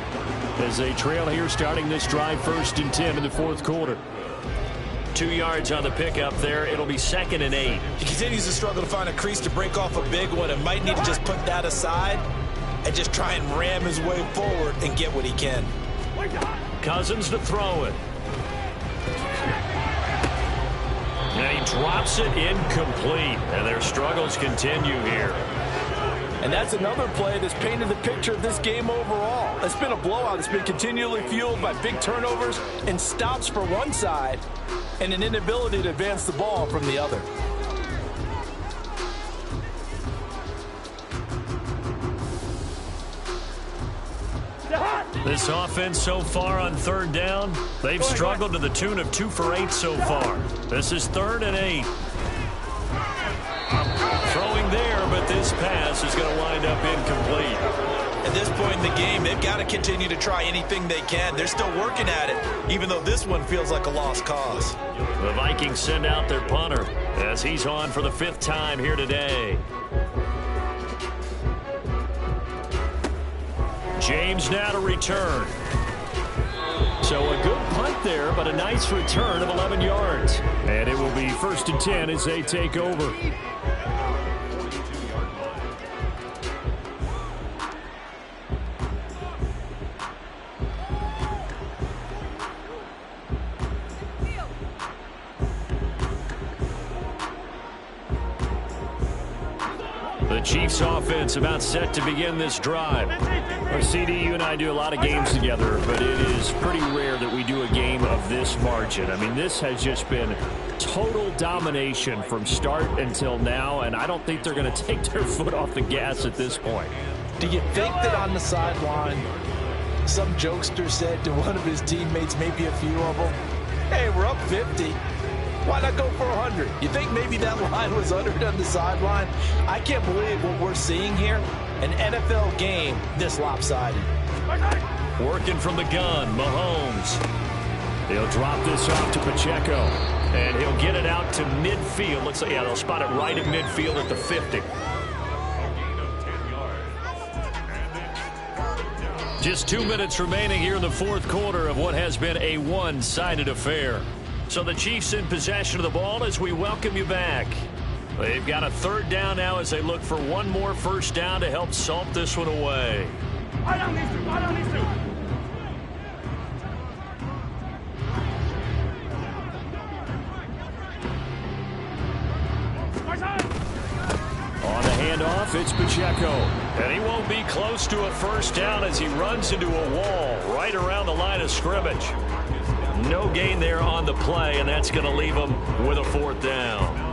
as they trail here starting this drive 1st and 10 in the 4th quarter. 2 yards on the pickup there. It'll be 2nd and 8. He continues to struggle to find a crease to break off a big one and might need to just put that aside and just try and ram his way forward and get what he can. Cousins to throw it. And he drops it incomplete. And their struggles continue here. And that's another play that's painted the picture of this game overall. It's been a blowout. It's been continually fueled by big turnovers and stops for one side and an inability to advance the ball from the other. This offense so far on 3rd down, they've struggled to the tune of 2 for 8 so far. This is 3rd and 8. Throwing there, but this pass is going to wind up incomplete. At this point in the game, they've got to continue to try anything they can. They're still working at it, even though this one feels like a lost cause. The Vikings send out their punter as he's on for the 5th time here today. James now to return. So a good punt there, but a nice return of 11 yards. And it will be 1st and 10 as they take over. The Chiefs offense about set to begin this drive. Well, CD, you and I do a lot of games together, but it is pretty rare that we do a game of this margin. I mean, this has just been total domination from start until now, and I don't think they're going to take their foot off the gas at this point. Do you think that on the sideline, some jokester said to one of his teammates, maybe a few of them, hey, we're up 50. Why not go for 100? You think maybe that line was uttered on the sideline? I can't believe what we're seeing here. An NFL game this lopsided. Working from the gun, Mahomes. He'll drop this off to Pacheco. And he'll get it out to midfield. Looks like, yeah, they'll spot it right at midfield at the 50. Just 2 minutes remaining here in the 4th quarter of what has been a one-sided affair. So the Chiefs in possession of the ball as we welcome you back. They've got a 3rd down now as they look for one more 1st down to help salt this one away. On the handoff, it's Pacheco. And he won't be close to a 1st down as he runs into a wall right around the line of scrimmage. No gain there on the play, and that's going to leave him with a 4th down.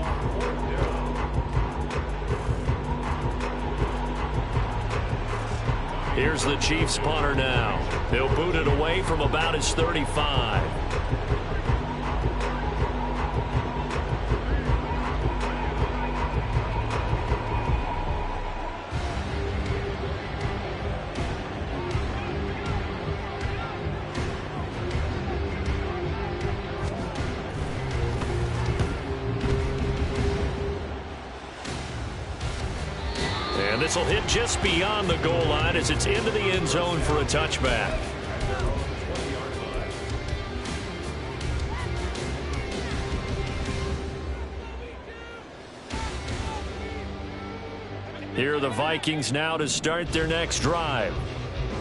Here's the Chiefs punter now. He'll boot it away from about his 35. And this will hit just beyond the goal line as it's into the end zone for a touchback. Here are the Vikings now to start their next drive.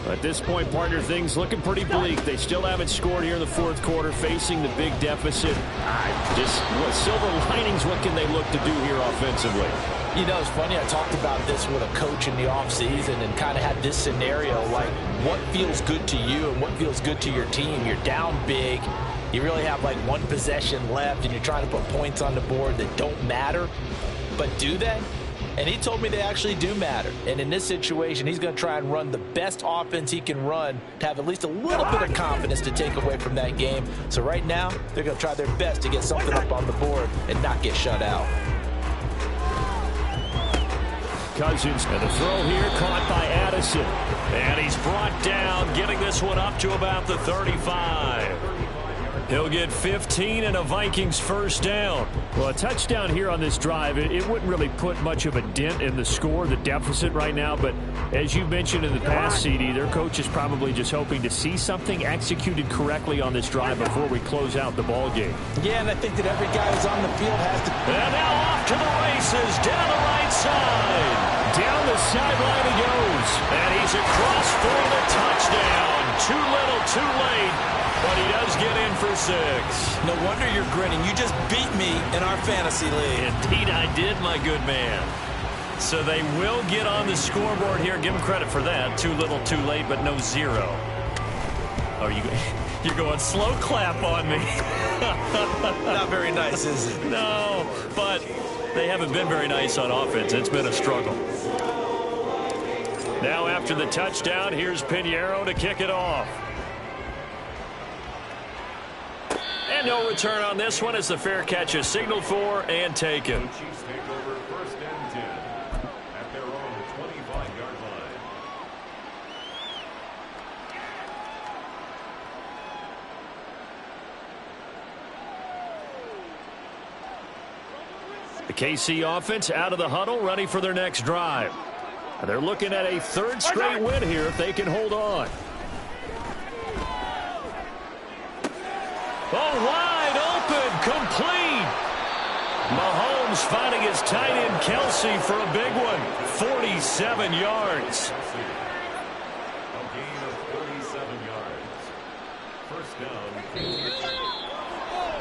At this point, partner, things looking pretty bleak. They still haven't scored here in the fourth quarter, facing the big deficit. Just what silver linings, what can they look to do here offensively? You know, it's funny, I talked about this with a coach in the offseason and kind of had this scenario, like what feels good to you and what feels good to your team. You're down big. You really have like one possession left, and you're trying to put points on the board that don't matter. But do they? And he told me they actually do matter. And in this situation, he's going to try and run the best offense he can run to have at least a little bit of confidence to take away from that game. So right now, they're going to try their best to get something up on the board and not get shut out. Cousins, and the throw here caught by Addison. And he's brought down, getting this one up to about the 35. He'll get 15 and a Vikings first down. Well, a touchdown here on this drive, it wouldn't really put much of a dent in the score, the deficit right now. But as you mentioned in the past, CD, their coach is probably just hoping to see something executed correctly on this drive before we close out the ball game. Yeah, and I think that every guy who's on the field has to... And now off to the races, down the right side. Down the sideline he goes. And he's across for the touchdown. Too little, too late. But he does get in for 6. No wonder you're grinning. You just beat me in our fantasy league. Indeed I did, my good man. So they will get on the scoreboard here. Give them credit for that. Too little, too late, but no 0. Oh, you're going slow clap on me. Not very nice, is it? No, but they haven't been very nice on offense. It's been a struggle. Now after the touchdown, here's Pinheiro to kick it off. And no return on this one as the fair catch is signaled for and taken. The Chiefs take over 1st and 10 at their own 25-yard line. The KC offense out of the huddle, ready for their next drive. They're looking at a 3rd straight win here if they can hold on. Oh, wide open, complete. Mahomes finding his tight end Kelsey for a big one. 47 yards. A gain of 37 yards. 1st down.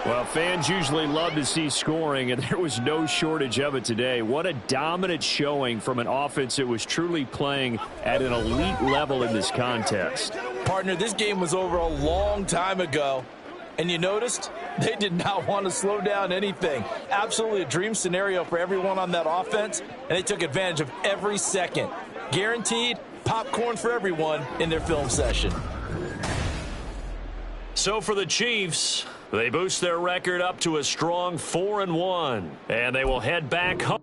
Well, fans usually love to see scoring, and there was no shortage of it today. What a dominant showing from an offense that was truly playing at an elite level in this contest. Partner, this game was over a long time ago. And you noticed they did not want to slow down anything. Absolutely a dream scenario for everyone on that offense, and they took advantage of every second. Guaranteed popcorn for everyone in their film session. So for the Chiefs, they boost their record up to a strong 4-1, and they will head back home.